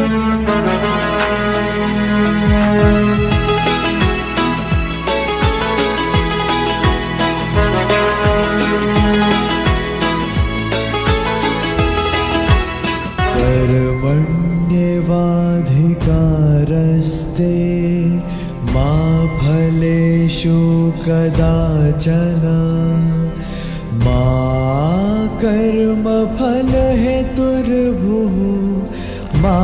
कर्मण्येवाधिकारस्ते मा फलेषु कदाचन मा कर्मफल हेतुर्भुः मा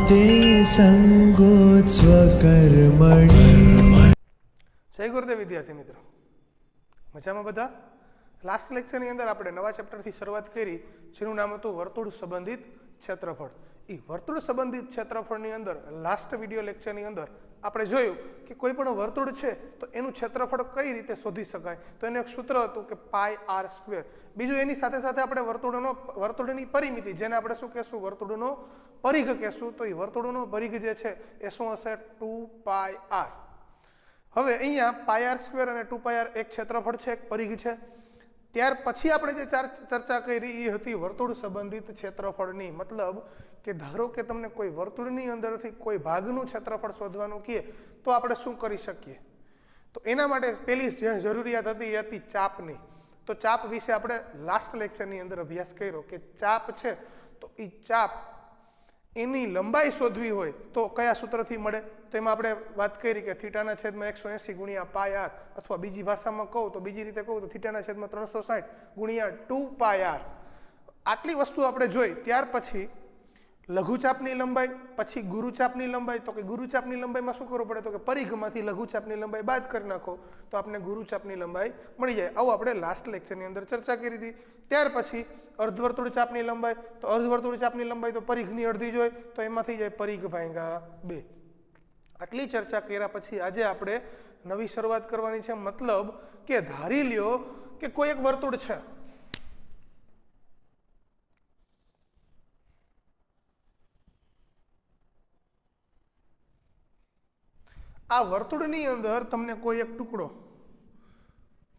ते संगोत्स्व कर्मणि। जय गुरुदेव विद्यार्थी मित्रों, मजामां बधा? लास्ट लेक्चरनी अंदर આપણે નવા ચેપ્ટરથી શરૂઆત કરી જેનું નામ હતું વર્તુળ સંબંધિત ક્ષેત્રફળ। એ વર્તુળ સંબંધિત ક્ષેત્રફળની અંદર લાસ્ટ વિડિયો લેક્ચરની અંદર આપણે જોયું કે કોઈ પણ વર્તુળ છે તો એનું ક્ષેત્રફળ કઈ રીતે શોધી શકાય, તો એનું એક સૂત્ર હતું કે πr²। બીજું એની સાથે સાથે આપણે વર્તુળની પરિમિતિ, જેને આપણે શું કહેશું, વર્તુળનો પરિઘ કહેશું, તો એ વર્તુળનો પરિઘ જે છે એ શું હશે, 2πr। હવે અહીંયા πr² અને 2πr એક ક્ષેત્રફળ છે, એક પરિઘ છે। ત્યાર પછી આપણે જે ચર્ચા કરી એ હતી વર્તુળ સંબંધિત ક્ષેત્રફળની। મતલબ કે ધારો કે તમને કોઈ વર્તુળની અંદરથી કોઈ ભાગનું ક્ષેત્રફળ શોધવાનું કહે તો આપણે શું કરી શકીએ, તો એના માટે પહેલી જે જરૂરિયાત હતી એ હતી ચાપની। તો ચાપ વિશે આપણે લાસ્ટ લેક્ચરની અંદર અભ્યાસ કર્યો કે ચાપ છે તો એ ચાપ એની લંબાઈ શોધવી હોય તો કયા સૂત્રથી મળે, તો એમાં આપણે વાત કરી કે θ/180 ગુણ્યા πr, અથવા બીજી ભાષામાં કહું તો બીજી રીતે કહું તો θ/360 ગુણ્યા 2πr। આટલી વસ્તુ આપણે જોઈ। ત્યાર પછી લઘુચાપની લંબાઈ, પછી ગુરુચાપની લંબાઈ। તો કે ગુરુચાપની લંબાઈમાં શું કરવું પડે, તો કે પરિઘમાંથી લઘુચાપની લંબાઈ બાદ કરી નાખો તો આપણે ગુરુચાપની લંબાઈ મળી જાય। આવું આપણે લાસ્ટ લેક્ચરની અંદર ચર્ચા કરી હતી। ત્યાર પછી અર્ધવર્તુળ ચાપની લંબાઈ, તો અર્ધવર્તુળ ચાપની લંબાઈ તો પરિઘની અડધી જ હોય, તો એમાં થઈ જાય પરિઘ ભાગ્યા 2। આટલી ચર્ચા કર્યા પછી આજે આપણે નવી શરૂઆત કરવાની છે। મતલબ કે ધારી લ્યો કે કોઈ એક વર્તુળ છે, આ વર્તુળની અંદર તમને કોઈ એક ટુકડો,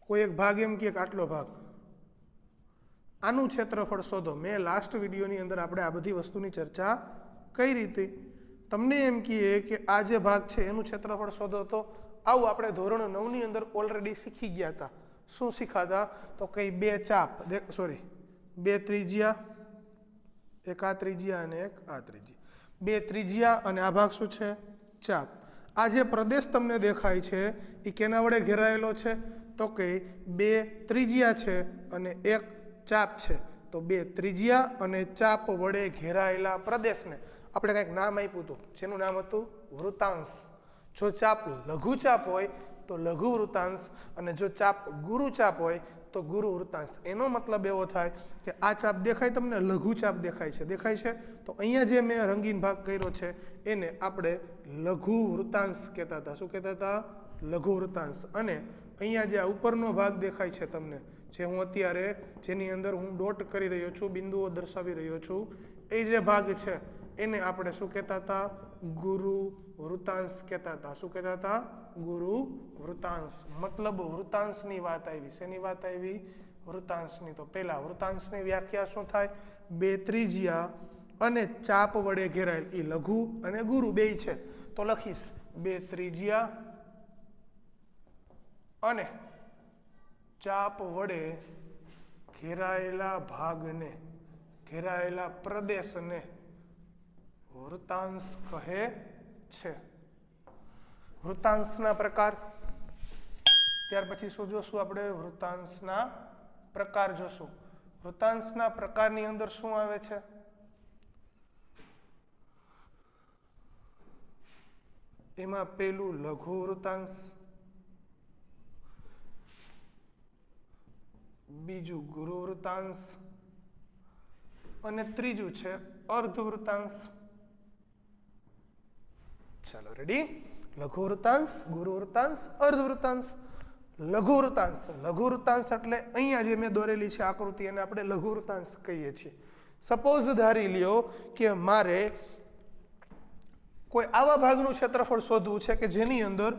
કોઈ એક ભાગ, એમ કે આટલો ભાગ, આનું ક્ષેત્રફળ શોધો। મેં લાસ્ટ વિડીયોની અંદર આપણે આ બધી વસ્તુની ચર્ચા કઈ રીતે, તમને એમ કહીએ કે આ જે ભાગ છે એનું ક્ષેત્રફળ શોધો, તો આવું આપણે ધોરણ 9ની અંદર ઓલરેડી શીખી ગયા હતા। શું શીખાતા, તો કઈ બે ચાપ, બે ત્રિજ્યા, એક આ ત્રિજ્યા અને એક આ ત્રિજ્યા, બે ત્રિજ્યા અને આ ભાગ શું છે, ચાપ। આ જે પ્રદેશ તમને દેખાય છે એ કેના વડે ઘેરાયેલો છે, તો કે બે ત્રિજ્યા છે અને એક ચાપ છે। તો બે ત્રિજ્યા અને ચાપ વડે ઘેરાયેલા પ્રદેશને આપણે કંઈક નામ આપ્યું હતું, જેનું નામ હતું વૃત્તાંશ। જો ચાપ લઘુચાપ હોય તો લઘુ વૃત્તાંશ, અને જો ચાપ ગુરુચાપ હોય તો ગુરુ વૃત્તાંશ। એનો મતલબ એવો થાય કે આ ચાપ દેખાય તમને, લઘુ ચાપ દેખાય છે, તો અહીંયા જે મેં રંગીન ભાગ કર્યો છે એને આપણે લઘુ વૃત્તાંશ કહેતા હતા। શું કહેતા હતા, લઘુ વૃત્તાંશ। અને અહીંયા જે આ ઉપરનો ભાગ દેખાય છે તમને, જે હું અત્યારે જેની અંદર હું ડોટ કરી રહ્યો છું, બિંદુઓ દર્શાવી રહ્યો છું, એ જે ભાગ છે એને આપણે શું કહેતા હતા, ગુરુ વૃત્તાંશ કહેતા હતા। શું કહેતા હતા, ગુરુ વૃત્તાંશ। મતલબ વૃત્તાંશની વાત આવી। શેની વાત આવી, વૃત્તાંશની। તો પહેલા વૃત્તાંશની વ્યાખ્યા શું થાય, બે ત્રિજ્યા અને ચાપ વડે ઘેરાયેલ, એ લઘુ અને ગુરુ બે છે, તો લખીશ બે ત્રિજ્યા અને ચાપ વડે ઘેરાયેલા ભાગને, ઘેરાયેલા પ્રદેશને વૃત્તાંશ કહે છે। વૃત્તાંશના પ્રકાર, ત્યાર પછી શું જોશું આપણે, વૃત્તાંશના પ્રકાર જોશું। વૃત્તાંશના પ્રકારની અંદર શું આવે છે, એમાં પેલું લઘુ વૃત્તાંશ, બીજું ગુરુ વૃત્તાંશ અને ત્રીજું છે અર્ધ વૃત્તાંશ। ચાલો રેડી, લઘુ વૃત્તાંશ, ગુરુ વૃત્તાંશ, અર્ધ વૃત્તાંશ। લઘુ વૃત્તાંશ એટલે અહીંયા જે મેં દોરેલી છે આકૃતિ, એને આપણે લઘુ વૃત્તાંશ કહીએ છીએ। સપોઝ ધારી લ્યો કે મારે કોઈ આવા ભાગનું ક્ષેત્રફળ શોધવું છે કે જેની અંદર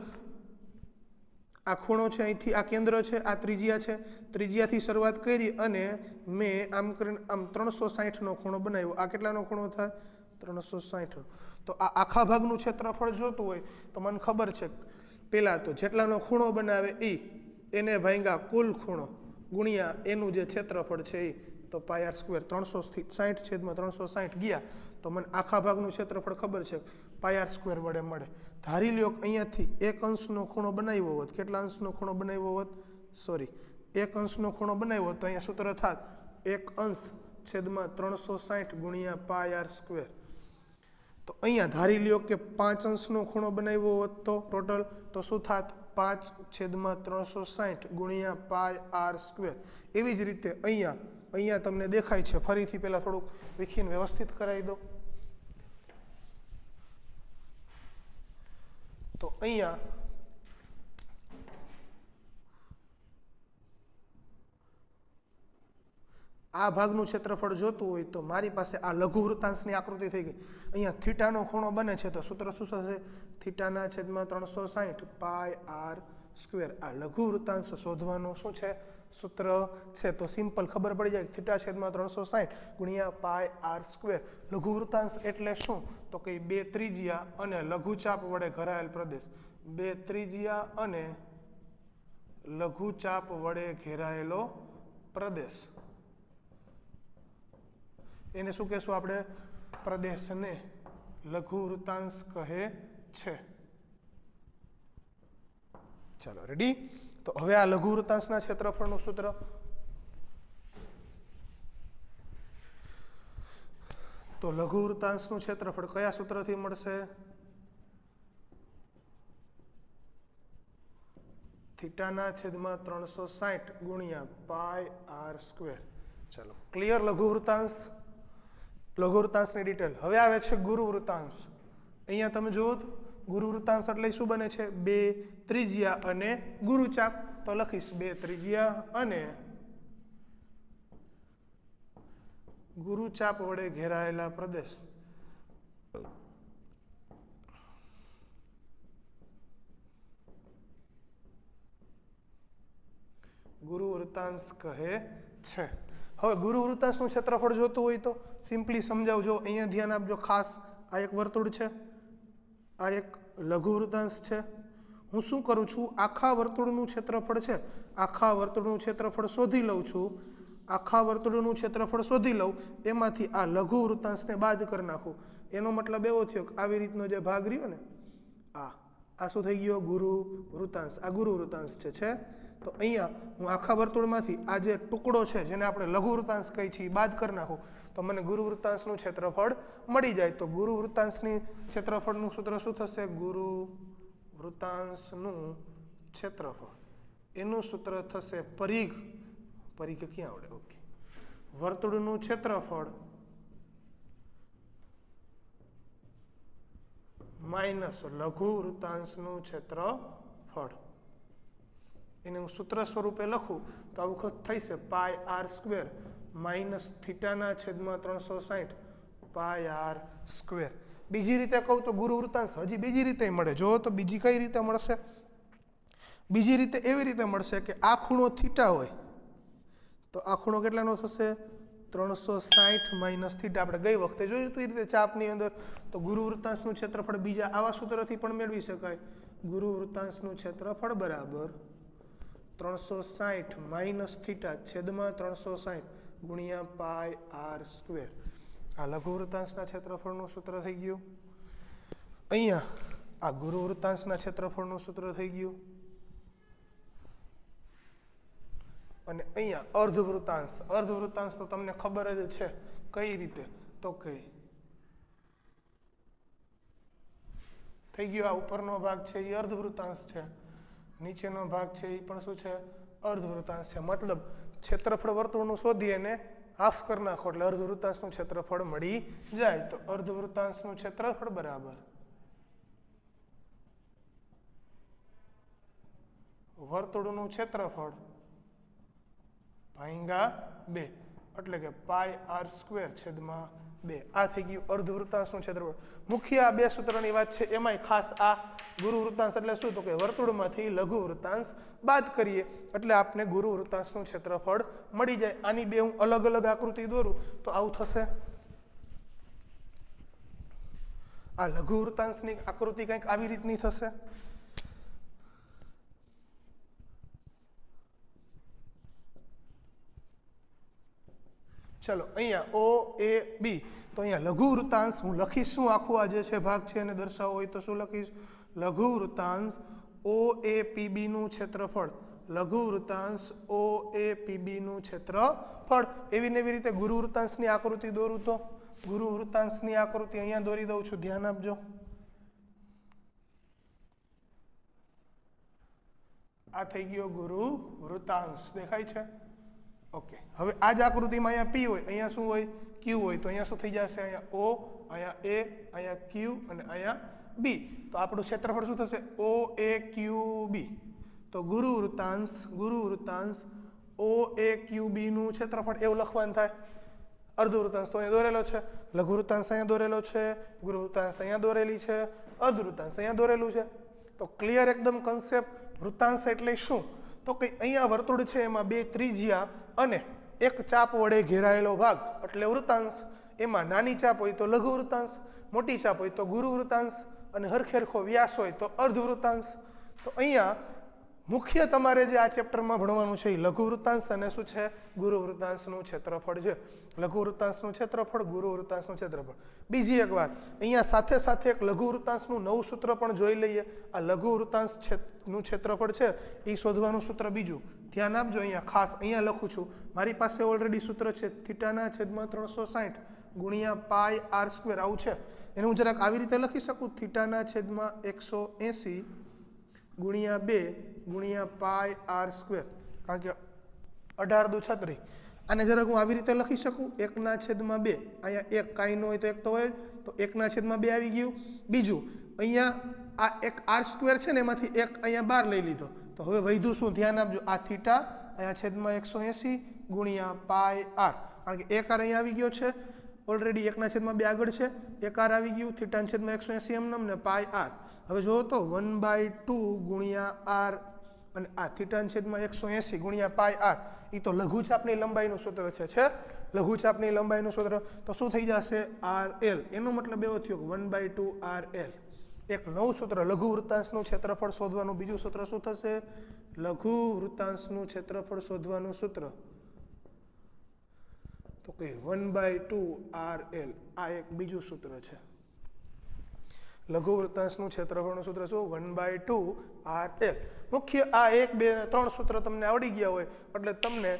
આ ખૂણો છે, અહીંથી આ કેન્દ્ર છે, આ ત્રિજ્યા છે, ત્રિજ્યાથી શરૂઆત કરી અને મેં આમ કરીને આમ 360નો ખૂણો બનાવ્યો। આ કેટલાનો ખૂણો થાય, 360। તો આ આખા ભાગનું ક્ષેત્રફળ જોતું હોય તો મને ખબર છે પહેલાં તો જેટલાનો ખૂણો બનાવે એને ભાંગ્યા કુલ ખૂણો ગુણ્યા એનું જે ક્ષેત્રફળ છે એ, તો પાય આર સ્ક્વેર 360/360 ગયા તો મને આખા ભાગનું ક્ષેત્રફળ ખબર છે પાય આર સ્ક્વેર વડે મળે. ધારી લ્યો અહીંયાથી 1 અંશનો ખૂણો બનાવ્યો હોત, કેટલા અંશનો ખૂણો બનાવ્યો હોત, સોરી 1 અંશનો ખૂણો બનાવ્યો હોત તો અહીંયા સૂત્ર થાત 1 અંશ છેદમાં 360 ગુણ્યા પાય આર સ્ક્વેર. તો અહીંયા ધારી લ્યો કે 5 અંશનો ખૂણો બનાવ્યો હોત તો ટોટલ તો શું થાત 5/360 ગુણ્યા પાય આર સ્ક્વેર. એવી જ રીતે અહીંયા તમને દેખાય છે, ફરીથી પહેલાં થોડુંક વિખીને વ્યવસ્થિત કરાવી દો. તો અહીંયા આ ભાગનું ક્ષેત્રફળ જોતું હોય તો મારી પાસે આ લઘુ વૃત્તાંશની આકૃતિ થઈ ગઈ. અહીંયા થીટાનો ખૂણો બને છે તો સૂત્ર શું થશે, થીટાના છેદમાં 360 પાય આર સ્ક્વેર. આ લઘુ વૃત્તાંશ શોધવાનું શું છે સૂત્ર છે, તો સિમ્પલ ખબર પડી જાય થીટા છેદમાં 360 ગુણ્યા પાય આર સ્ક્વેર. લઘુ વૃત્તાંશ એટલે શું, તો કે 2 ત્રિજ્યા અને લઘુચાપ વડે ઘેરાયેલ પ્રદેશ. 2 ત્રિજ્યા અને લઘુચાપ વડે ઘેરાયેલો પ્રદેશ, એને શું કહેશું આપણે, પ્રદેશને લઘુ વૃત્તાંશ કહે છે. ચાલો રેડી. તો હવે આ લઘુ વૃત્તાંશના ક્ષેત્રફળનું સૂત્ર, તો લઘુ વૃત્તાંશનું ક્ષેત્રફળ કયા સૂત્રથી મળશે, થીટાના છેદમાં 360 ગુણ્યા પાય આર સ્ક્વેર. ચાલો ક્લિયર. લઘુ વૃત્તાંશની ડિટેલ. હવે આવે છે ગુરુ વૃત્તાંશ. અહીંયા તમે જુઓ તો ગુરુ વૃત્તાંશ એટલે શું બને છે, 2 ત્રિજ્યા અને ગુરુચાપ. તો લખીશ 2 ત્રિજ્યા અને ગુરુચાપ વડે ઘેરાયેલા પ્રદેશ. ગુરુ વૃત્તાંશ કહે છે. હવે ગુરુ વૃત્તાંશનું ક્ષેત્રફળ જોતું હોય તો સિમ્પલી સમજાવજો. અહીંયા ધ્યાન આપજો ખાસ. આ એક વર્તુળ છે, આ એક લઘુ વૃત્તાંશ છે. હું શું કરું છું, આખા વર્તુળનું ક્ષેત્રફળ છે, આખા વર્તુળનું ક્ષેત્રફળ શોધી લઉં છું. આખા વર્તુળનું ક્ષેત્રફળ શોધી લઉં, એમાંથી આ લઘુ વૃત્તાંશને બાદ કરી નાખું. એનો મતલબ એવો થયો કે આવી રીતનો જે ભાગ રહ્યો ને, આ શું થઈ ગયો, ગુરુ વૃત્તાંશ. આ ગુરુ વૃત્તાંશ છે. તો અહીંયા હું આખા વર્તુળમાંથી આ જે ટુકડો છે જેને આપણે લઘુ વૃત્તાંશ કહી છીએ બાદ કરી નાખું તો મને ગુરુ વૃત્તાંશનું ક્ષેત્રફળ મળી જાય. તો ગુરુ વૃત્તાંશની ક્ષેત્રફળનું સૂત્ર શું થશે, ગુરુ વૃત્તાંશનું ક્ષેત્રફળ, એનું સૂત્ર થશે પરિઘ ક્યાં આવડે, ઓકે, વર્તુળનું ક્ષેત્રફળ માઇનસ લઘુ વૃત્તાંશનું ક્ષેત્રફળ. એને હું સૂત્ર સ્વરૂપે લખું તો આવું થઈ છે પાય આર સ્ક્વેર માઇનસ થીટાના છેદમાં 360 પાય આર સ્ક્વેર. બીજી રીતે કહું તો ગુરુ વૃત્તાંશ હજી બીજી રીતે મળે. જો તો બીજી કઈ રીતે મળશે, બીજી રીતે એવી રીતે મળશે કે આ ખૂણો થીટા હોય તો આ ખૂણો કેટલાનો થશે, 360 માઇનસ થીટા. આપણે ગઈ વખતે જોયું હતું એ રીતે ચાપની અંદર. તો ગુરુ વૃત્તાંશનું ક્ષેત્રફળ બીજા આવા સૂત્રથી પણ મેળવી શકાય. ગુરુ વૃત્તાંશનું ક્ષેત્રફળ બરાબર 360 માઇનસ થીટા છેદમાં 360 ગુણ્યા પાય આર સ્ક્વેર. આ લઘુ વૃત્તાંશના ક્ષેત્રફળનું સૂત્ર થઈ ગયું. અહીંયા આ ગુરુ વૃત્તાંશના ક્ષેત્રફળનું સૂત્ર થઈ ગયું. અને અહીંયા અર્ધવૃત્તાંશ તો તમને ખબર જ છે કઈ રીતે, તો કઈ થઈ ગયો. આ ઉપરનો ભાગ છે એ અર્ધવૃત્તાંશ છે, નીચેનો ભાગ છે એ પણ શું છે, અર્ધવૃત્તાંશ છે. મતલબ ક્ષેત્રફળ વર્તુળનું શોધી અને હાફ કરી નાખો એટલે અર્ધવૃત્તાંશનું ક્ષેત્રફળ મળી જાય. તો અર્ધવૃત્તાંશનું ક્ષેત્રફળ બરાબર વર્તુળનું ક્ષેત્રફળ ભાંગ્યા 2 એટલે કે પાય આર સ્ક્વેર છેદમાં 2. આ થઈ ગયું અર્ધવૃત્તાંશનું ક્ષેત્રફળ. મુખ્ય આ 2 સૂત્રની વાત છે. એમાંય ખાસ આ ગુરુ વૃત્તાંશ એટલે શું, તો કે વર્તુળમાંથી લઘુ વૃત્તાંશ બાદ કરીએ એટલે આપને ગુરુ વૃત્તાંશનું ક્ષેત્રફળ મળી જાય. આની બે હું અલગ અલગ આકૃતિ દોરું તો આવું થશે. આ લઘુ વૃત્તાંશની આકૃતિ કંઈક આવી રીતની થશે. ચલો અહીંયા ઓ એ બી, તો અહીંયા લઘુ વૃત્તાંશ હું લખીશ શું, આખું આ જે છે ભાગ છે એને દર્શાવવો હોય તો શું લખીશ? લઘુ વૃત્તાંશ ઓ એ પી બી નું ક્ષેત્રફળ. લઘુ વૃત્તાંશ ઓ એ પી બી નું ક્ષેત્રફળ. એવી ને એવી રીતે ગુરુ વૃત્તાંશની આકૃતિ દોરું તો ગુરુ વૃત્તાંશની આકૃતિ અહીંયા દોરી દઉં છું, ધ્યાન આપજો. આ થઈ ગયો ગુરુ વૃત્તાંશ, દેખાય છે? ઓકે. હવે આ જ આકૃતિમાં અહીંયા પી હોય, અહીંયા શું હોય? ક્યુ હોય. તો અહીંયા શું થઈ જશે? અહીંયા ઓ, અહીંયા એ, અહીંયા ક્યુ અને અહીંયા બી. તો આપણું ક્ષેત્રફળ શું થશે? ઓ એ ક્યુ બી. તો ગુરુ વૃત્તાંશ ઓ એ ક્યુ બી નું ક્ષેત્રફળ એવું લખવાનું થાય. અર્ધ વૃત્તાંશ તો અહીંયા દોરેલો છે, લઘુ વૃત્તાંશ અહીંયા દોરેલો છે, ગુરુ વૃત્તાંશ અહીંયા દોરેલી છે, અર્ધ વૃત્તાંશ અહીંયા દોરેલું છે. તો ક્લિયર એકદમ કન્સેપ્ટ. વૃત્તાંશ એટલે શું? તો કે અહીંયા વર્તુળ છે, એમાં બે ત્રિજ્યા અને એક ચાપ વડે ઘેરાયેલો ભાગ એટલે વૃત્તાંશ. એમાં નાની ચાપ હોય તો લઘુ વૃત્તાંશ, મોટી ચાપ હોય તો ગુરુ વૃત્તાંશ અને હરખેરખો વ્યાસ હોય તો અર્ધ વૃત્તાંશ. તો અહીંયા મુખ્ય તમારે જે આ ચેપ્ટરમાં ભણવાનું છે એ લઘુ વૃત્તાંશ અને શું છે? ગુરુ વૃત્તાંશનું ક્ષેત્રફળ છે. લઘુ વૃત્તાંશનું ક્ષેત્રફળ, ગુરુ વૃત્તાંશનું ક્ષેત્રફળ. બીજી એક વાત, અહીંયા સાથે સાથે એક લઘુ વૃત્તાંશનું નવું સૂત્ર પણ જોઈ લઈએ. આ લઘુ વૃત્તાંશનું ક્ષેત્રફળ છે એ શોધવાનું સૂત્ર બીજું ધ્યાન આપજો. અહીંયા ખાસ અહીંયા લખું છું, મારી પાસે ઓલરેડી સૂત્ર છે θ/360 ગુણ્યા પાઈ આર સ્ક્વેર, આવું છે. એને હું જરાક આવી રીતે લખી શકું, θ/180 ગુણ્યા 2 ગુણ્યા પાઈ આર સ્ક્વેર, કારણ કે 18 દુ 36. આને જરાક હું આવી રીતે લખી શકું, 1/2. અહીંયા એક કાંઈ ન હોય તો એક તો હોય, તો 1/2 આવી ગયું. બીજું અહીંયા આ એક આર સ્ક્વેર છે ને, એમાંથી એક અહીંયા બહાર લઈ લીધો. તો હવે વધ્યું શું? ધ્યાન આપજો. આ થીટા અહીંયા /180 ગુણ્યા પાઈ આર, કારણ કે એક આર અહીંયા આવી ગયો છે ઓલરેડી, 1/2 આગળ છે, એક આર આવી ગયું, θ/180 એમનેમ ને પાઈ આર. હવે જો તો 1/2 ગુણ્યા આર અને આ θ/180 ગુણ્યા પાઈ આર, એ તો લઘુચાપની લંબાઈનું સૂત્ર છે લઘુચાપની લંબાઈનું સૂત્ર. તો શું થઈ જશે? R L. એનો મતલબ એવો થયો કે 1/2 આર એલ. એક નવું સૂત્ર, લઘુ વૃત્તાંશનું ક્ષેત્રફળ શોધવાનું બીજું સૂત્ર શું થશે? લઘુ વૃત્તાંશનું ક્ષેત્રફળ શોધવાનું સૂત્ર તો કે 1/2 આર એલ. આ એક બીજું સૂત્ર છે. લઘુ વૃત્તાંશનું ક્ષેત્રફળનું સૂત્ર શું? 1/2 આર એલ. મુખ્ય આ 1, 2, 3 સૂત્ર તમને આવડી ગયા હોય એટલે તમને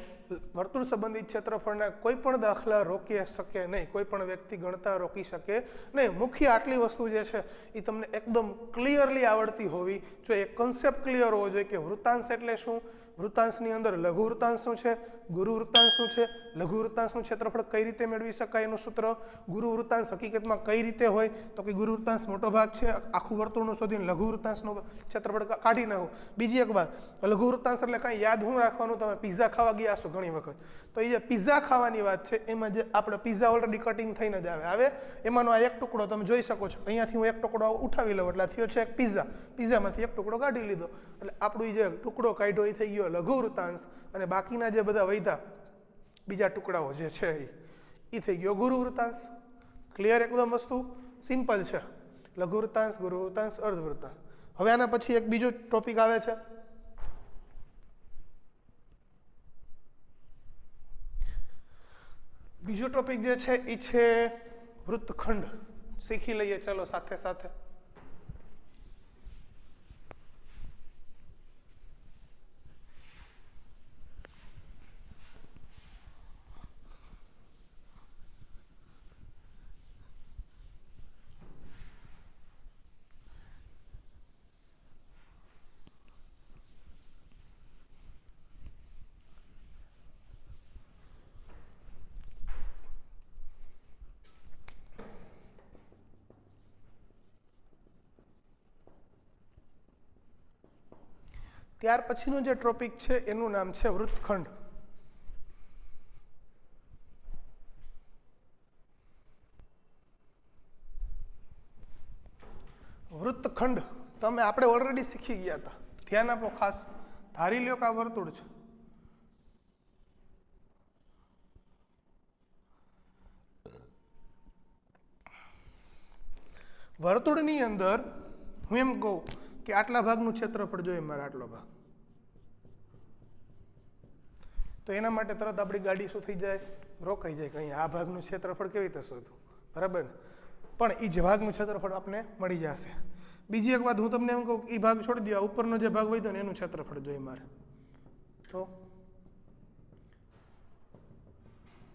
વર્તુળ સંબંધિત ક્ષેત્રફળના કોઈ પણ દાખલા રોકી શકે નહીં, કોઈ પણ વ્યક્તિ ગણતા રોકી શકે નહીં. મુખ્ય આટલી વસ્તુ જે છે એ તમને એકદમ ક્લિયરલી આવડતી હોવી જોઈએ. કન્સેપ્ટ ક્લિયર હોવો જોઈએ કે વૃત્તાંશ એટલે શું, વૃત્તાંશની અંદર લઘુ વૃત્તાંશ શું છે, ગુરુ વૃત્તાંશ શું છે, લઘુ વૃત્તાંશનું ક્ષેત્રફળ કઈ રીતે મેળવી શકાય એનું સૂત્ર, ગુરુ વૃત્તાંશ હકીકતમાં કઈ રીતે હોય તો કે ગુરુ વૃત્તાંશ મોટો ભાગ છે, આખું વર્તુળનું શોધીને લઘુ વૃત્તાંશનું ક્ષેત્રફળ કાઢી નાખો. બીજી એક વાત, લઘુ વૃત્તાંશ એટલે કાંઈ યાદ હું રાખવાનું, તમે પિઝા ખાવા ગયા છો ઘણી વખત, તો એ જે પિઝા ખાવાની વાત છે એમાં જે આપણે પિઝા ઓલરેડી કટિંગ થઈને જ આવે એમાંનો આ એક ટુકડો તમે જોઈ શકો છો. અહીંયાથી હું એક ટુકડો ઉઠાવી લઉં એટલે થયો છે એક પિઝા, પિઝામાંથી એક ટુકડો કાઢી લીધો એટલે આપણું જે ટુકડો કાઢ્યો એ થઈ ગયો લઘુ વૃત્તાંશ, અને બાકીના જે બધા વૈધા બીજા ટુકડાઓ જે છે એ થઈ ગયો ગુરુ વૃત્તાંશ. ક્લિયર? એકદમ વસ્તુ સિમ્પલ છે. લઘુ વૃત્તાંશ, ગુરુ વૃત્તાંશ, અર્ધ વૃત્તાંશ. હવે આના પછી એક બીજો ટોપિક આવે છે, બીજો ટોપિક જે છે એ છે વૃત્તખંડ. શીખી લઈએ ચલો સાથે સાથે. ત્યાર પછીનો જે ટોપિક છે એનું નામ છે વૃત્તખંડ. વૃત્તખંડ તમે આપણે ઓલરેડી શીખી ગયા હતા, ધ્યાન આપો ખાસ. ધારી લ્યો કે આ વર્તુળ છે, વર્તુળની અંદર હું એમ કહું કે આટલા ભાગનું ક્ષેત્રફળ જોઈએ મારે, આટલો ભાગ, તો એના માટે તરત આપણી ગાડી શું થઈ જાય, રોકાઈ જાય કે અહીંયા આ ભાગનું ક્ષેત્રફળ કેવી રીતે શોધવું, બરાબર ને? પણ એ જે ભાગનું ક્ષેત્રફળ આપને મળી જશે. બીજી એક વાત હું તમને એમ કહું, એ ભાગ છોડી દો, આ ઉપરનો જે ભાગ વધ્યો ને એનું ક્ષેત્રફળ જોઈએ મારે,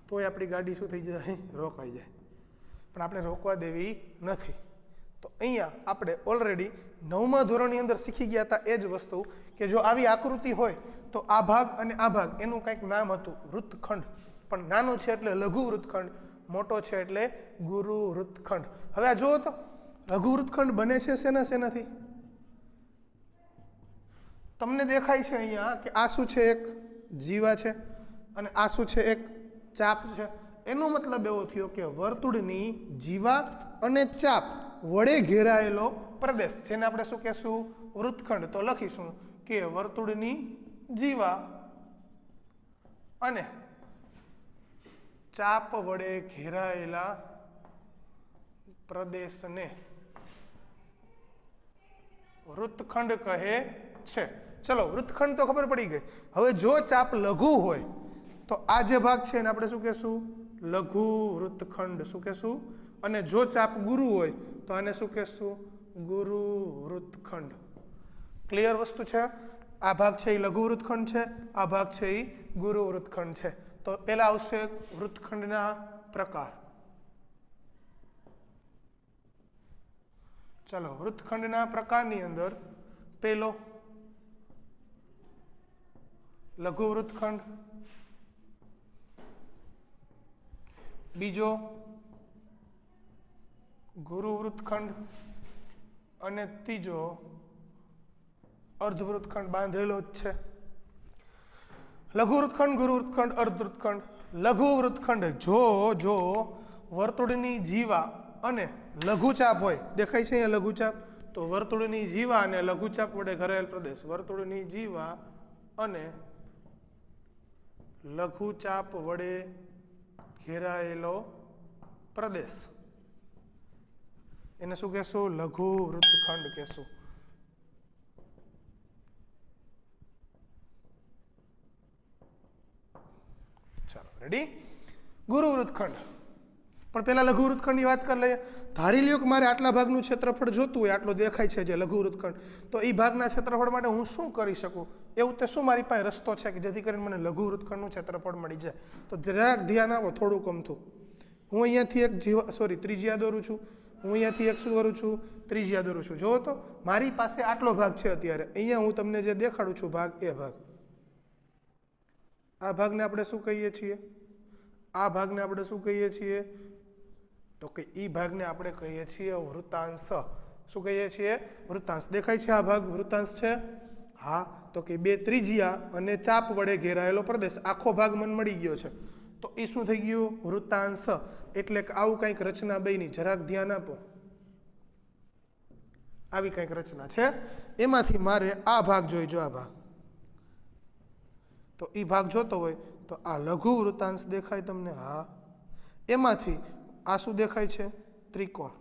તોય આપણી ગાડી શું થઈ જાય, રોકાઈ જાય. પણ આપણે રોકવા દેવી નથી. તો અહીંયા આપણે ઓલરેડી 9મા ધોરણની અંદર શીખી ગયા હતા એ જ વસ્તુ કે જો આવી આકૃતિ હોય તો આ ભાગ અને આ ભાગ એનું કંઈક નામ હતું વૃત્તખંડ. પણ નાનો છે એટલે લઘુ વૃત્તખંડ, મોટો છે એટલે ગુરુ વૃત્તખંડ. હવે આ જુઓ તો લઘુ વૃત્તખંડ બને છે શેનાથી? તમને દેખાય છે અહીંયા કે આ શું છે, એક જીવા છે અને આ શું છે, એક ચાપ છે. એનો મતલબ એવો થયો કે વર્તુળની જીવા અને ચાપ વડે ઘેરાયેલો પ્રદેશ, જેને આપણે શું કહેશું, વૃત્તખંડ. તો લખીશું કે વર્તુળની જીવા અને ચાપ વડે ઘેરાયેલા પ્રદેશને વૃત્તખંડ કહે છે. ચલો, વૃત્તખંડ તો ખબર પડી ગઈ. હવે જો ચાપ લઘુ હોય તો આ જે ભાગ છે એને આપણે શું કહેશું, લઘુ વૃત્તખંડ. શું કહેશું? અને જો ચાપ ગુરુ હોય તો આને શું કહેશું, ગુરુ વૃત્તખંડ. ક્લિયર વસ્તુ છે? આ ભાગ છે એ લઘુ વૃત્તખંડ છે, આ ભાગ છે એ ગુરુ વૃત્તખંડ છે. તો પહેલા આવશે વૃત્તખંડના પ્રકાર. ચલો, વૃત્તખંડના પ્રકારની અંદર પહેલો લઘુ વૃત્તખંડ, બીજો ગુરુ વૃત્તખંડ અને ત્રીજો અર્ધવૃત્તખંડ. બાંધેલો જ છે. લઘુ વૃત્તખંડ, ગુરુ વૃત્તખંડ, અર્ધવૃત્તખંડ. લઘુ વૃત્તખંડ જો વર્તુળની જીવા અને લઘુચાપ હોય, દેખાય છે અહીંયા લઘુચાપ, તો વર્તુળની જીવા અને લઘુચાપ વડે ઘેરાયેલ પ્રદેશ. વર્તુળની જીવા અને લઘુચાપ વડે ઘેરાયેલો પ્રદેશ, એને શું કહેશું, લઘુ વૃત્તખંડ કહેશું. ચાલો, રેડી? ગુરુ વૃત્તખંડ. પણ પહેલા લઘુ વૃત્તખંડની વાત કરી લઈએ. ધારી લ્યો કે મારે આટલા ભાગનું ક્ષેત્રફળ જોતું હોય, આટલો દેખાય છે જે લઘુ વૃત્તખંડ, તો એ ભાગના ક્ષેત્રફળ માટે હું શું કરી શકું? એવું તે શું મારી પાસે રસ્તો છે કે જેથી કરીને મને લઘુ વૃત્તખંડનું ક્ષેત્રફળ મળી જાય? તો જરાક ધ્યાન આપો, થોડુંક અમથું. હું અહીંયાથી એક ત્રિજ્યા દોરું છું, હું અહીંયાથી એક શું દોરું છું, ત્રિજ્યા દોરું છું. જુઓ તો મારી પાસે આટલો ભાગ છે અત્યારે. અહીંયા હું તમને જે દેખાડું છું ભાગ, એ ભાગ, આ ભાગને આપણે શું કહીએ છીએ? આ ભાગને આપણે શું કહીએ છીએ? તો કે ઈ ભાગને આપણે કહીએ છીએ વૃત્તાંશ. શું કહીએ છીએ? વૃત્તાંશ. દેખાય છે આ ભાગ વૃત્તાંશ છે? હા. તો કે બે ત્રિજ્યા અને ચાપ વડે ઘેરાયેલો પ્રદેશ, આખો ભાગ મને મળી ગયો છે. તો એ શું થઈ ગયું? વૃત્તાંશ. એટલે કે આવું કંઈક રચના બની. જરાક ધ્યાન આપો, આવી કંઈક રચના છે. એમાંથી મારે આ ભાગ જોઈજો, આ ભાગ. તો એ ભાગ જોતો હોય તો આ લઘુ વૃત્તાંશ દેખાય તમને? હા. એમાંથી આ શું દેખાય છે? ત્રિકોણ.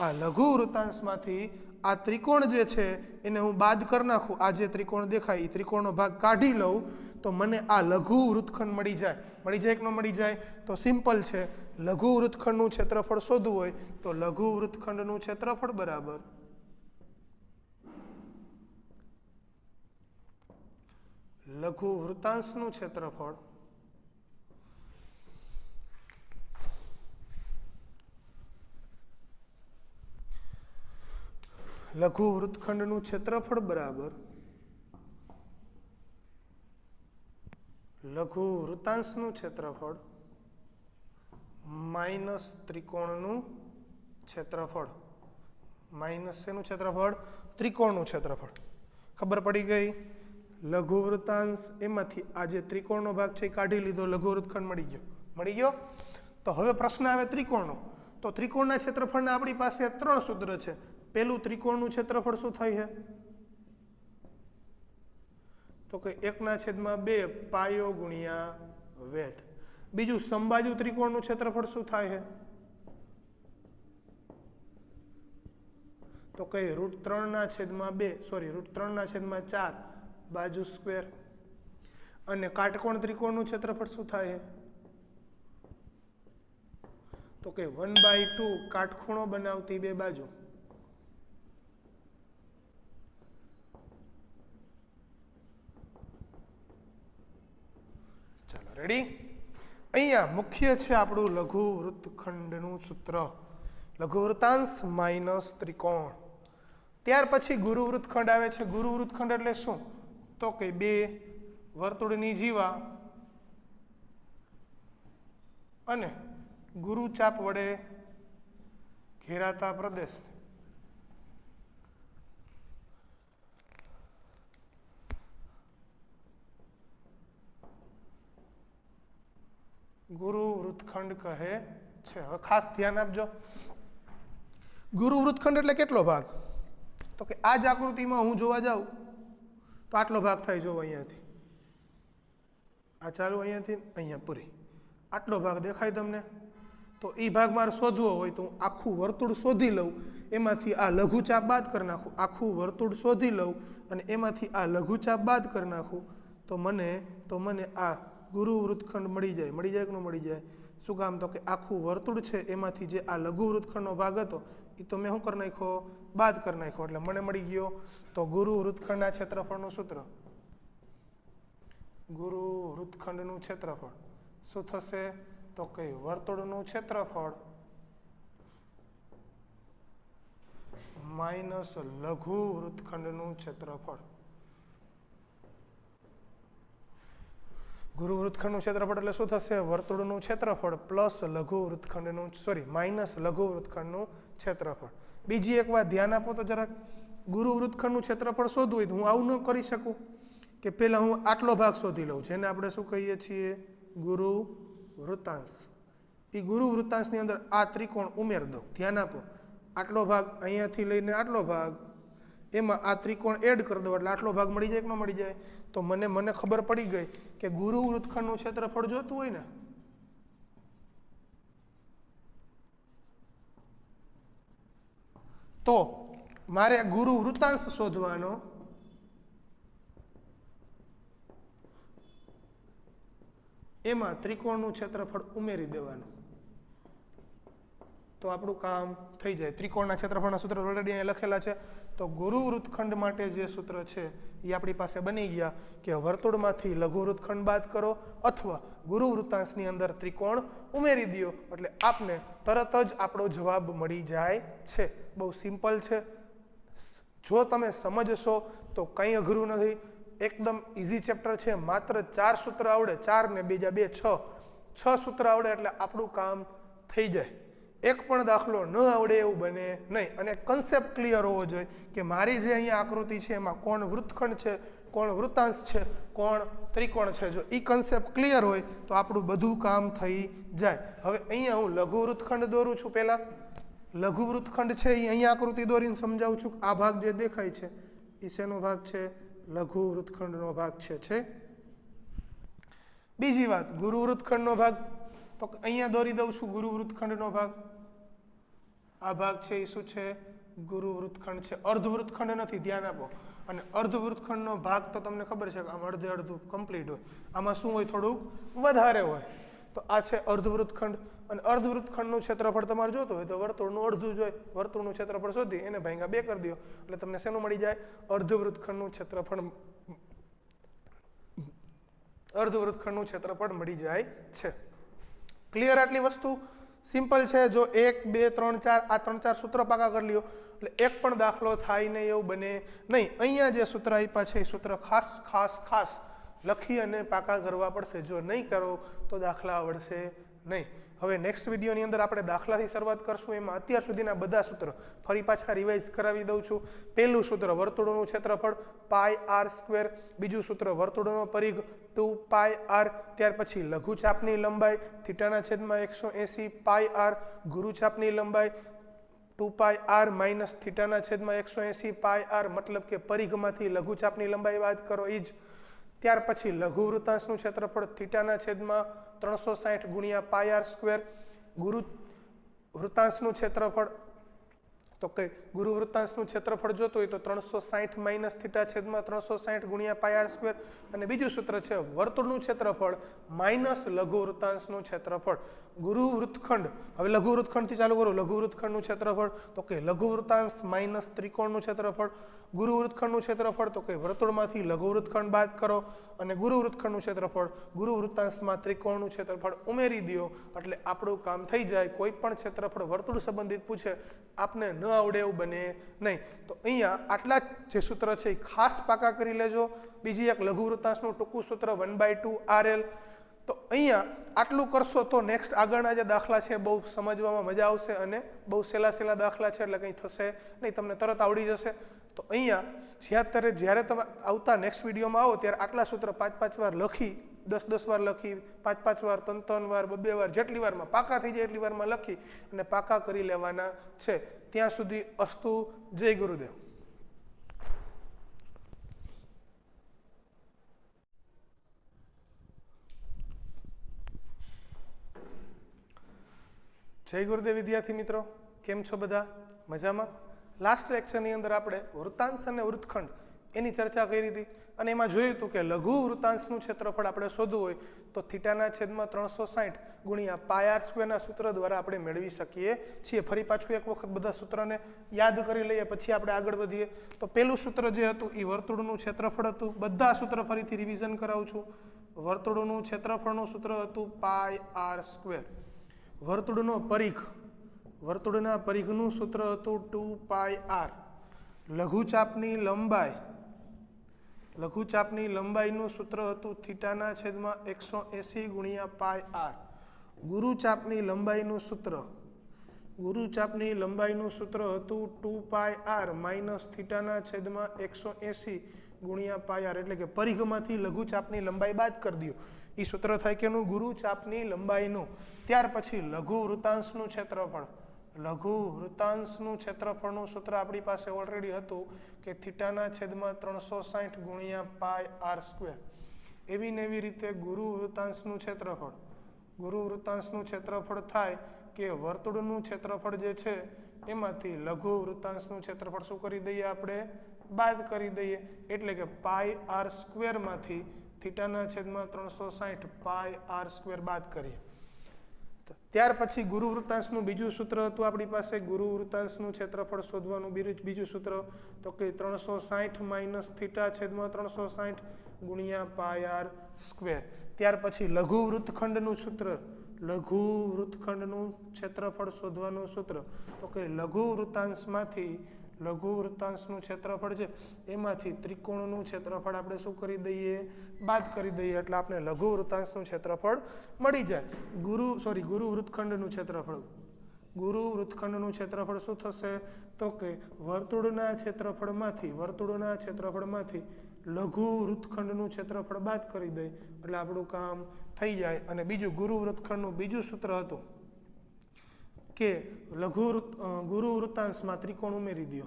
આ લઘુ વૃત્તાંશમાંથી આ ત્રિકોણ જે છે એને હું બાદ કરી નાખું. આ જે ત્રિકોણ દેખાય એ ત્રિકોણનો ભાગ કાઢી લઉં તો મને આ લઘુ વૃત્તખંડ મળી જાય. મળી જાય કે ન મળી જાય? તો સિમ્પલ છે. લઘુ વૃત્તખંડનું ક્ષેત્રફળ શોધવું હોય તો લઘુ વૃત્તખંડનું ક્ષેત્રફળ બરાબર લઘુ વૃત્તાંશનું ક્ષેત્રફળ લઘુ વૃત્તખંડનું ક્ષેત્રફળ બરાબર લઘુ વૃત્તાંશનું ક્ષેત્રફળ માઇનસ ત્રિકોણનું ક્ષેત્રફળ. માઇનસ શેનું ક્ષેત્રફળ? ત્રિકોણનું ક્ષેત્રફળ. ખબર પડી ગઈ? લઘુ વૃત્તાંશ એમાંથી આ જે ત્રિકોણનો ભાગ છે એ કાઢી લીધો, લઘુ વૃત્તખંડ મળી ગયો. તો હવે પ્રશ્ન આવે ત્રિકોણનો. તો ત્રિકોણના ક્ષેત્રફળના આપણી પાસે 3 સૂત્ર છે. પેલું ત્રિકોણનું ક્ષેત્રફળ શું થાય છે? તો કે 1/2 પાયો ગુણ્યા વેધ. બીજું સમબાજુ ત્રિકોણનું ક્ષેત્રફળ શું થાય છે? તો કઈ √3/2 બાજુ સ્ક્વેર અને કાટકોણ ત્રિકોણનું ક્ષેત્રફળ શું થાય તો કે 1/2 કાટખૂણો બનાવતી બે બાજુ. ચાલો રેડી. અહીંયા મુખ્ય છે આપણું લઘુ વૃત્તખંડનું સૂત્ર, લઘુ વૃત્તાંશ માઇનસ ત્રિકોણ. ત્યાર પછી ગુરુ વૃત્તખંડ આવે છે. ગુરુ વૃત્તખંડ એટલે શું તો કે બે વર્તુળની જીવા અને ગુરુ ચાપ વડે ઘેરાતા પ્રદેશ ગુરુ વૃત્તખંડ કહે છે. હવે ખાસ ધ્યાન આપજો, ગુરુ વૃત્તખંડ એટલે કેટલો ભાગ તો કે આ જ આકૃતિમાં હું જોવા જાઉં તો આટલો ભાગ થાય. જો અહીંયાથી આ ચાલુ, અહીંયાથી અહીંયા પૂરી આટલો ભાગ દેખાય તમને. તો એ ભાગ મારે શોધવો હોય તો હું આખું વર્તુળ શોધી લઉં, એમાંથી આ લઘુચાપ બાદ કરી નાખું. આખું વર્તુળ શોધી લઉં અને એમાંથી આ લઘુચાપ બાદ કરી નાખું તો મને આ ગુરુ વૃત્તખંડ મળી જાય. મળી જાય કે ન મળી જાય? શું કામ તો કે આખું વર્તુળ છે એમાંથી જે આ લઘુ વૃત્તખંડનો ભાગ હતો એ તો મેં શું કરી નાખ્યો? બાદ કરી નાખ્યો. એટલે મને મળી ગયો તો ગુરુ વૃત્તખંડના ક્ષેત્રફળનું સૂત્ર, ગુરુ વૃત્તખંડનું ક્ષેત્રફળ શું થશે તો કે વર્તુળનું ક્ષેત્રફળ માઇનસ લઘુ વૃત્તખંડનું ક્ષેત્રફળ. ગુરુ વૃત્તખંડનું ક્ષેત્રફળ એટલે શું થશે? વર્તુળનું ક્ષેત્રફળ પ્લસ લઘુ વૃત્તખંડનું માઇનસ લઘુ વૃત્તખંડનું ક્ષેત્રફળ. બીજી એક વાત ધ્યાન આપો તો જરાક, ગુરુ વૃત્તખંડનું ક્ષેત્રફળ શોધવું હોય તો હું આવું ન કરી શકું કે પહેલા હું આટલો ભાગ શોધી લઉં, જેને આપણે શું કહીએ છીએ? ગુરુ વૃત્તાંશ. એ ગુરુ વૃત્તાંશની અંદર આ ત્રિકોણ ઉમેર દઉં. ધ્યાન આપો, આટલો ભાગ અહીંયાથી લઈને આટલો ભાગ, એમાં આ ત્રિકોણ એડ કરી દો એટલે આટલો ભાગ મળી જાય કે ન મળી જાય? તો મને ખબર પડી ગઈ કે ગુરુ વૃત્તખંડનું ક્ષેત્રફળ જોતું હોય ને તો મારે ગુરુ વૃત્તાંશ શોધવાનો, એમાં ત્રિકોણનું ક્ષેત્રફળ ઉમેરી દેવાનું તો આપણું કામ થઈ જાય. ત્રિકોણના ક્ષેત્રફળના સૂત્ર ઓલરેડી અહીંયા લખેલા છે. તો ગુરુ વૃત્તખંડ માટે જે સૂત્ર છે એ આપણી પાસે બની ગયા કે વર્તુળમાંથી લઘુ વૃત્તખંડ બાદ કરો અથવા ગુરુ વૃત્તાંશની અંદર ત્રિકોણ ઉમેરી દો એટલે આપને તરત જ આપણો જવાબ મળી જાય છે. બહુ સિમ્પલ છે. જો તમે સમજશો તો કંઈ અઘરું નથી, એકદમ ઇઝી ચેપ્ટર છે. માત્ર 4 સૂત્ર આવડે, 4 ને બીજા 2 6 સૂત્ર આવડે એટલે આપણું કામ થઈ જાય. એક પણ દાખલો ન આવડે એવું બને નહીં. અને કન્સેપ્ટ ક્લિયર હોવો જોઈએ કે મારી જે અહીંયા આકૃતિ છે એમાં કોણ વૃત્તખંડ છે, કોણ વૃત્તાંશ છે, કોણ ત્રિકોણ છે. જો એ કન્સેપ્ટ ક્લિયર હોય તો આપણું બધું કામ થઈ જાય. હવે અહીંયા હું લઘુ વૃત્તખંડ દોરું છું. પહેલાં લઘુ વૃત્તખંડ છે એ અહીંયા આકૃતિ દોરીને સમજાવું છું. આ ભાગ જે દેખાય છે એ શેનો ભાગ છે? લઘુ વૃત્તખંડનો ભાગ છે. બીજી વાત, ગુરુ વૃત્તખંડનો ભાગ તો અહીંયા દોરી દઉં છું. ગુરુ વૃત્તખંડનો ભાગ, આ ભાગ છે એ શું છે? ગુરુ વૃત્તખંડ છે. અર્ધ વૃત્તખંડ નથી, ધ્યાન આપો. અને અર્ધ વૃત્તખંડનો ભાગ તો તમને ખબર છે કે આમ અડધે અડધું કમ્પ્લીટ હોય, આમાં શું હોય? થોડુંક વધારે હોય. તો આ છે અર્ધ વૃત્તખંડ. અને અર્ધ વૃત્તખંડનું ક્ષેત્રફળ તમારે જોતું હોય તો વર્તુળનું અડધું જ હોય. વર્તુળનું ક્ષેત્રફળ શોધી એને ભાગ્યા 2 કરી દો એટલે તમને શેનું મળી જાય? અર્ધ વૃત્તખંડનું ક્ષેત્રફળ મળી જાય છે. ક્લિયર? આટલી વસ્તુ સિમ્પલ છે. જો 1 2 3 4 આ 3-4 સૂત્ર પાકા કરી લ્યો એટલે એક પણ દાખલો થાય નહીં એવું બને નહીં. અહીંયા જે સૂત્ર આપ્યા છે એ સૂત્ર ખાસ લખી અને પાકા કરવા પડશે. જો નહીં કરો તો દાખલા આવડશે નહીં. હવે નેક્સ્ટ વિડીયોની અંદર આપણે દાખલાથી શરૂઆત કરશું. એમાં અત્યાર સુધીના બધા સૂત્રો ફરી પાછા રિવાઇઝ કરાવી દઉં છું. પહેલું સૂત્ર વર્તુળનું ક્ષેત્રફળ πr², બીજું સૂત્ર વર્તુળનો પરિઘ 2πr, ત્યાર પછી લઘુચાપની લંબાઈ θ/180 πr, ગુરુચાપની લંબાઈ 2πr માઇનસ θ/180 πr, મતલબ કે પરિઘમાંથી લઘુચાપની લંબાઈ બાદ કરો એ જ. ત્યાર પછી લઘુ વૃત્તાંશનું ક્ષેત્રફળ θ/360 ગુણ્યા πr², ગુરુ વૃત્તાંશનું ક્ષેત્રફળ તો કે ગુરુ વૃત્તાંશનું ક્ષેત્રફળ જોતું હોય તો 360 માઇનસ થીટા છેદમાં 360 ગુણ્યા પાય આર સ્ક્વેર, અને બીજું સૂત્ર છે વર્તુળનું ક્ષેત્રફળ માઇનસ લઘુ વૃત્તાંશનું ક્ષેત્રફળ. ગુરુ વૃત્તખંડ, હવે લઘુ વૃત્તખંડથી ચાલુ કરો. લઘુ વૃત્તખંડનું ક્ષેત્રફળ તો કે લઘુ વૃત્તાંશ માઇનસ ત્રિકોણનું ક્ષેત્રફળ. ગુરુ વૃત્તખંડનું ક્ષેત્રફળ તો કે વર્તુળમાંથી લઘુ વૃત્તખંડ બાદ કરો, અને ગુરુ વૃત્તખંડનું ક્ષેત્રફળ ગુરુ વૃત્તાંશમાં ત્રિકોણનું ક્ષેત્રફળ ઉમેરી દો એટલે આપણું કામ થઈ જાય. કોઈ પણ ક્ષેત્રફળ વર્તુળ સંબંધિત પૂછે આપને ન આવડે એવું બને નહીં. તો અહીંયા આટલા જે સૂત્ર છે એ ખાસ પાકા કરી લેજો. બીજી એક લઘુ વૃત્તાંશનું ટૂંકું સૂત્ર 1/2 RL. તો અહીંયા આટલું કરશો તો નેક્સ્ટ આગળના જે દાખલા છે બહુ સમજવામાં મજા આવશે, અને બહુ સહેલા દાખલા છે એટલે કંઈ થશે નહીં, તમને તરત આવડી જશે. તો અહીંયા જ્યારે તમે આવતા નેક્સ્ટ વિડીયોમાં આવો ત્યારે આટલા સૂત્ર 5-5 વાર લખી, 10-10 વાર લખી, 5-5 વાર, 3-3 વાર, 2-2 વાર, જેટલી વારમાં પાકા થઈ જાય એટલી વારમાં લખી અને પાકા કરી લેવાના છે. ત્યાં સુધી અસ્તુ. જય ગુરુદેવ. જય ગુરુદેવ વિદ્યાર્થી મિત્રો, કેમ છો બધા? મજામાં? લાસ્ટ લેક્ચરની અંદર આપણે વૃત્તાંશ અને વૃત્તખંડ એની ચર્ચા કરી હતી, અને એમાં જોયું હતું કે લઘુ વૃત્તાંશનું ક્ષેત્રફળ આપણે શોધવું હોય તો થીટાના છેદમાં 360 ગુણ્યા પાય આર સ્ક્વેરના સૂત્ર દ્વારા આપણે મેળવી શકીએ છીએ. ફરી પાછું એક વખત બધા સૂત્રને યાદ કરી લઈએ પછી આપણે આગળ વધીએ. તો પહેલું સૂત્ર જે હતું એ વર્તુળનું ક્ષેત્રફળ હતું. બધા સૂત્ર ફરીથી રિવિઝન કરાવું છું. વર્તુળનું ક્ષેત્રફળનું સૂત્ર હતું પાય આર સ્ક્વેર. વર્તુળનો પરિઘ, વર્તુળના પરિઘનું સૂત્ર હતું 2 પાય આર. લઘુચાપની લંબાઈ, લઘુચાપની લંબાઈનું સૂત્ર હતું થીટાના છેદમાં 180 ગુણ્યા પાય આર. ગુરુચાપની લંબાઈનું સૂત્ર, ગુરુચાપની લંબાઈનું સૂત્ર હતું 2 પાય આર માઇનસ થીટાના છેદમાં 180 ગુણ્યા પાય આર. એટલે કે પરિઘમાંથી લઘુચાપની લંબાઈ બાદ કરી દો. એ સૂત્ર થાય કે એનું ગુરુચાપની લંબાઈનું. ત્યાર પછી લઘુ વૃત્તાંશનું ક્ષેત્રફળ, લઘુ વૃત્તાંશનું ક્ષેત્રફળનું સૂત્ર આપણી પાસે ઓલરેડી હતું કે થીટાના છેદમાં 360 ગુણ્યા પાય આર સ્ક્વેર. એવી ને એવી રીતે ગુરુ વૃત્તાંશનું ક્ષેત્રફળ, ગુરુ વૃત્તાંશનું ક્ષેત્રફળ થાય કે વર્તુળનું ક્ષેત્રફળ જે છે એમાંથી લઘુ વૃત્તાંશનું ક્ષેત્રફળ શું કરી દઈએ આપણે? બાદ કરી દઈએ. એટલે કે પાય આર સ્ક્વેરમાંથી થીટાના છેદમાં 360 પાય આર સ્ક્વેર બાદ કરીએ. ત્યાર પછી ગુરુ વૃત્તાંશનું બીજું સૂત્ર હતું આપણી પાસે. ગુરુ વૃત્તાંશનું ક્ષેત્રફળ શોધવાનું બીજું સૂત્ર તો કે 360 માઇનસ થીટા છેદમાં 360 ગુણ્યા પાય આર સ્ક્વેર. ત્યાર પછી લઘુ વૃત્તખંડનું સૂત્ર, લઘુ વૃત્તખંડનું ક્ષેત્રફળ શોધવાનું સૂત્ર તો કે લઘુ વૃત્તાંશમાંથી, લઘુ વૃત્તાંશનું ક્ષેત્રફળ છે એમાંથી ત્રિકોણનું ક્ષેત્રફળ આપણે શું કરી દઈએ? બાદ કરી દઈએ. એટલે આપણે લઘુ વૃત્તાંશનું ક્ષેત્રફળ મળી જાય. ગુરુ વૃત્તખંડનું ક્ષેત્રફળ, ગુરુ વૃત્તખંડનું ક્ષેત્રફળ શું થશે? તો કે વર્તુળના ક્ષેત્રફળમાંથી, વર્તુળના ક્ષેત્રફળમાંથી લઘુ વૃત્તખંડનું ક્ષેત્રફળ બાદ કરી દઈએ એટલે આપણું કામ થઈ જાય. અને બીજું ગુરુ વૃત્તખંડનું બીજું સૂત્ર હતું કે ગુરુ વૃત્તાંશમાં ત્રિકોણ ઉમેરી દો.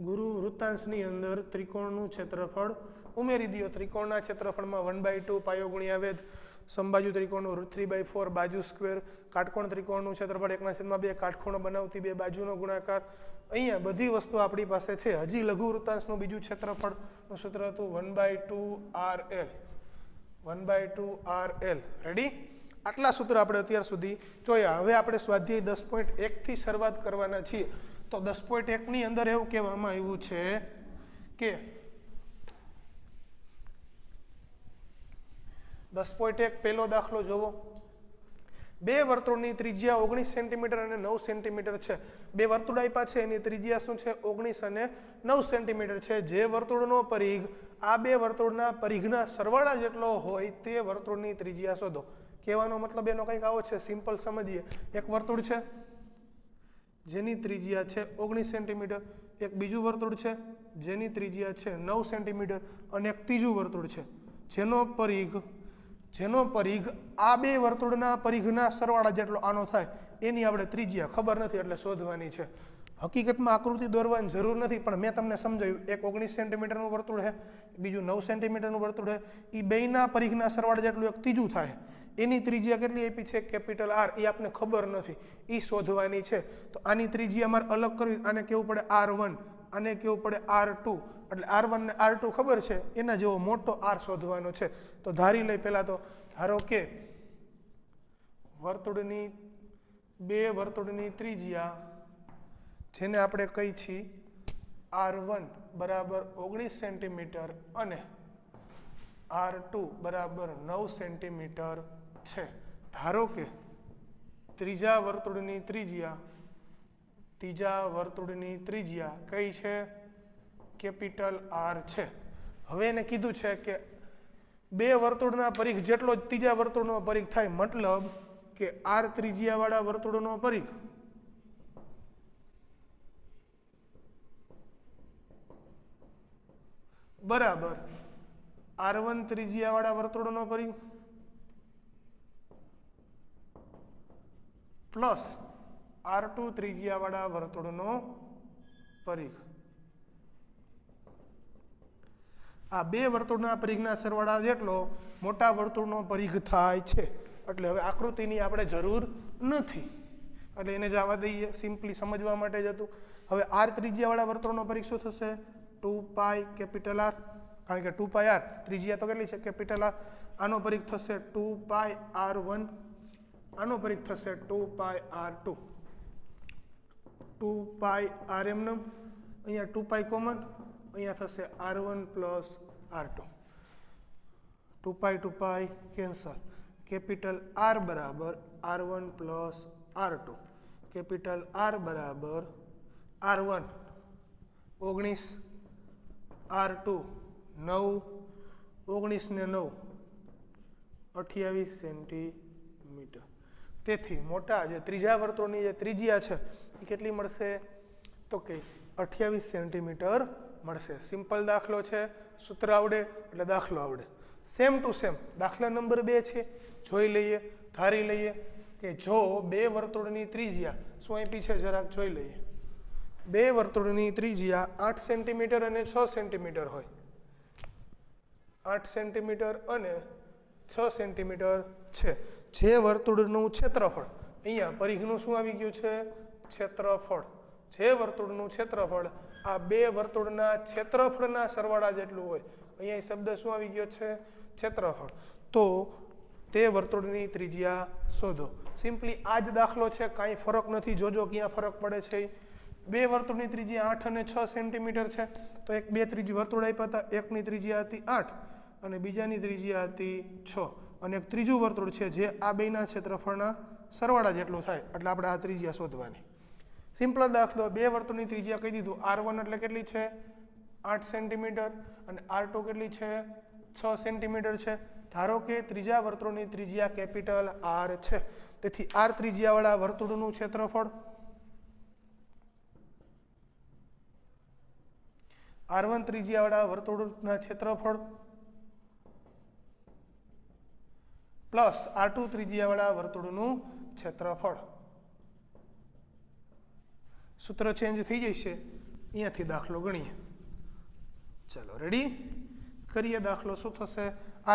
ગુરુ વૃત્તાંશની અંદર ત્રિકોણનું ક્ષેત્રફળ ઉમેરી દો. ત્રિકોણના ક્ષેત્રફળમાં 1/2 પાયો ગુણ્યા વેધ, સમબાજુ ત્રિકોણનું 3/4 બાજુ સ્ક્વેર, કાટકોણ ત્રિકોણનું ક્ષેત્રફળ 1/2 કાટખૂણો બનાવતી બે બાજુનો ગુણાકાર. અહીંયા બધી વસ્તુ આપણી પાસે છે. હજી લઘુ વૃત્તાંશનું બીજું ક્ષેત્રફળનું સૂત્ર હતું 1/2 RL, 1/2 RL. રેડી? આટલા સૂત્ર આપણે અત્યાર સુધી જોયા. હવે આપણે સ્વાધ્યાય 10.1 થી શરૂઆત કરવાના છીએ. તો 10.1 ની અંદર એવું કહેવામાં આવ્યું છે કે 10.1 પહેલો દાખલો જોવો. બે વર્તુળની ત્રિજ્યા 19 સેન્ટીમીટર અને 9 સેન્ટીમીટર છે. બે વર્તુળ આપ્યા છે, એની ત્રિજ્યા શું છે? 19 અને 9 સેન્ટીમીટર છે. જે વર્તુળનો પરિઘ આ બે વર્તુળના પરિઘના સરવાળા જેટલો હોય તે વર્તુળની ત્રિજ્યા શોધો. કહેવાનો મતલબ એનો કંઈક આવો છે. સિમ્પલ સમજીએ. એક વર્તુળ છે જેની ત્રિજ્યા છે 19 સેન્ટીમીટર, એક બીજું વર્તુળ છે જેની ત્રિજ્યા છે 9 સેન્ટીમીટર, અને એક ત્રીજું વર્તુળ છે જેનો પરિઘ આ બે વર્તુળના પરિઘના સરવાળા જેટલો આનો થાય. એની આપણે ત્રિજ્યા ખબર નથી એટલે શોધવાની છે. હકીકતમાં આકૃતિ દોરવાની જરૂર નથી, પણ મેં તમને સમજાવ્યું. એક 19 સેન્ટીમીટરનું વર્તુળ છે, બીજું 9 સેન્ટીમીટરનું વર્તુળ છે. એ બેયના પરિઘના સરવાળા જેટલું એક ત્રીજું થાય. એની ત્રિજ્યા કેટલી આપી છે કેપિટલ આર, એ આપણને ખબર નથી, એ શોધવાની છે. તો આની ત્રિજ્યા અમારે અલગ કરવી, આને કેવું પડે R1, આને કેવું પડે R2, એટલે R1 ને R2 ખબર છે, એના જેવો મોટો R શોધવાનો છે. તો ધારી લઈ પહેલાં તો, ધારો કે વર્તુળની બે વર્તુળની ત્રિજ્યા જેને આપણે કહી છીએ R1 બરાબર 19 સેન્ટીમીટર અને R2 બરાબર 9 સેન્ટીમીટર છે. ધારો કે ત્રીજા વર્તુળની ત્રિજ્યા કઈ છે કેપિટલ R છે. હવે એને કીધું છે કે બે વર્તુળના પરિઘ જેટલો જ ત્રીજા વર્તુળનો પરિઘ થાય, મતલબ કે R ત્રિજ્યાવાળા વર્તુળનો પરિઘ બરાબર R1 ત્રિજ્યાવાળા વર્તુળનો પરિઘ પ્લસ R2 ત્રિજ્યાવાળા વર્તુળનો પરિઘ. આ બે વર્તુળના પરિઘના સરવાળા જેટલો મોટા વર્તુળનો પરિઘ થાય છે. એટલે હવે આકૃતિની આપણે જરૂર નથી, એટલે એને જવા દઈએ, સિમ્પલી સમજવા માટે જ હતું. હવે R ત્રિજ્યાવાળા વર્તુળનો પરિઘ શું થશે? 2π કેપિટલ R, કારણ કે 2π R ત્રિજ્યા તો કેટલી છે કેપિટલ R. આનો પરિઘ થશે 2π R1, આનો પરિઘ થશે 2π R2, 2π R એમનેમ, અહીંયા 2π કોમન, અહીંયા થશે R1 plus R2, 2π cancel, capital R બરાબર R1 plus R2, capital R બરાબર R1 19, R2 9, 19 ને 9 28 સેન્ટીમીટર. તેથી મોટા જે ત્રીજા વર્તુળની જે ત્રિજ્યા છે એ કેટલી મળશે? તો કે 28 સેન્ટીમીટર મળશે. સિમ્પલ દાખલો છે, સૂત્ર આવડે એટલે દાખલો આવડે. સેમ ટુ સેમ દાખલા નંબર 2 છે, જોઈ લઈએ, ધારી લઈએ કે જો બે વર્તુળની ત્રિજ્યા શું આપી છે જરાક જોઈ લઈએ. બે વર્તુળની ત્રિજ્યા 8 સેન્ટીમીટર અને 6 સેન્ટીમીટર હોય, 8 સેન્ટીમીટર અને 6 સેન્ટીમીટર છે. જે વર્તુળનું ક્ષેત્રફળ, અહીંયા પરિઘનું શું આવી ગયું છે ક્ષેત્રફળ, જે વર્તુળનું ક્ષેત્રફળ આ બે વર્તુળના ક્ષેત્રફળના સરવાળા જેટલું હોય, અહીંયા શબ્દ શું આવી ગયો છે ક્ષેત્રફળ, તો તે વર્તુળની ત્રિજ્યા શોધો. સિમ્પલી આ જ દાખલો છે, કાંઈ ફરક નથી, જોજો ક્યાં ફરક પડે છે. બે વર્તુળની ત્રિજ્યા 8 અને 6 સેન્ટીમીટર છે, તો બે વર્તુળ આપ્યા હતા, એકની ત્રિજ્યા હતી 8 અને બીજાની ત્રિજ્યા હતી 6, અને એક ત્રીજું વર્તુળ છે જે આ બેના ક્ષેત્રફળના સરવાળા જેટલું થાય, એટલે આપણે આ ત્રિજ્યા શોધવાની. સિમ્પલ દાખલો, બે વર્તુળની ત્રિજ્યા કહી દીધું, R1 એટલે કેટલી છે 8 સેન્ટીમીટર અને R2 કેટલી છે 6 સેન્ટીમીટર છે. ધારો કે ત્રીજા વર્તુળની ત્રિજ્યા કેપિટલ R છે, તેથી R ત્રિજ્યાવાળા વર્તુળનું ક્ષેત્રફળ R1 ત્રિજ્યાવાળા વર્તુળના ક્ષેત્રફળ પ્લસ R2 ત્રિજ્યાવાળા વર્તુળનું ક્ષેત્રફળ. સૂત્ર ચેન્જ થઈ જશે, અહીંયાથી દાખલો ગણીએ. ચાલો રેડી કરીએ દાખલો. શું થશે?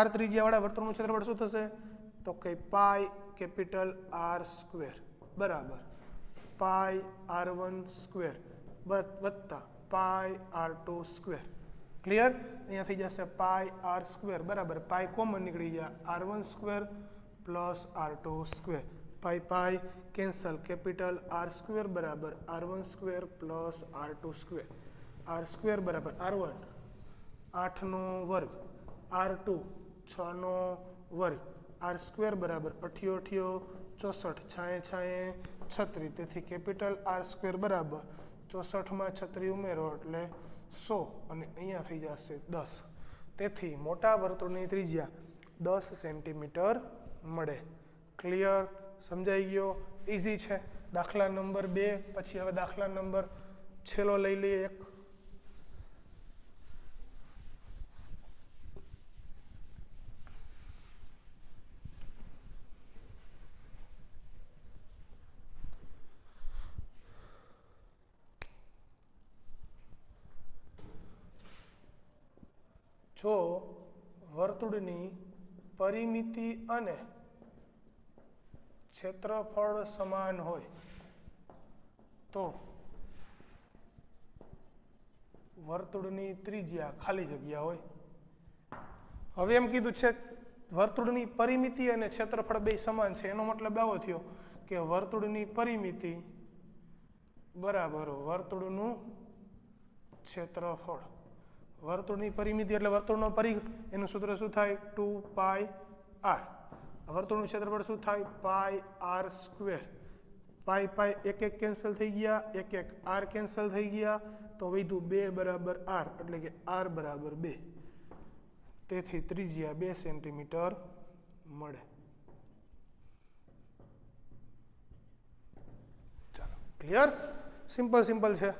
R ત્રિજ્યાવાળા વર્તુળનું ક્ષેત્રફળ શું થશે? તો કે પાઈ કેપિટલ R સ્ક્વેર બરાબર પાઈ R1 સ્ક્વેર વત્તા પાઈ R2 સ્ક્વેર. ક્લિયર? અહીંયા થઈ જશે પાઈ R સ્ક્વેર બરાબર પાઈ કોમન નીકળી જાય R1 square plus R2 square, પાઈ કેન્સલ, કેપિટલ R સ્ક્વેર બરાબર R1 square plus R2 square, R square બરાબર R1 8નો વર્ગ, R2 6નો વર્ગ, R સ્ક્વેર બરાબર 88 64 છાએ 36, તેથી કેપિટલ R સ્ક્વેર બરાબર 64માં 36 ઉમેરો એટલે 100 અને અહીંયા થઈ જશે 10. તેથી મોટા વર્તુળની ત્રિજ્યા 10 સેન્ટીમીટર મળે. ક્લિયર? સમજાઈ ગયો? ઇઝી છે. દાખલા નંબર 2 પછી હવે દાખલા નંબર છેલ્લો લઈ લઈએ એક. જો વર્તુળની પરિમિતિ અને ક્ષેત્રફળ સમાન હોય તો વર્તુળની ત્રિજ્યા ખાલી જગ્યા હોય. હવે એમ કીધું છે વર્તુળની પરિમિતિ અને ક્ષેત્રફળ બે સમાન છે. એનો મતલબ આવો થયો કે વર્તુળની પરિમિતિ બરાબર વર્તુળનું ક્ષેત્રફળ. વર્તુળની પરિમિતિ એટલે વર્તુળનો પરિઘ, એનું સૂત્ર શું થાય? 2πr. વર્તુળનું ક્ષેત્રફળ શું થાય? πr². પાઈ પાઈ એક એક કેન્સલ થઈ ગયા, એક એક r કેન્સલ થઈ ગયા, તો વધ્યું 2 બરાબર r, એટલે કે r બરાબર 2. તેથી ત્રિજ્યા 2 સેન્ટીમીટર મળે. ચાલો, ક્લિયર? સિમ્પલ છે.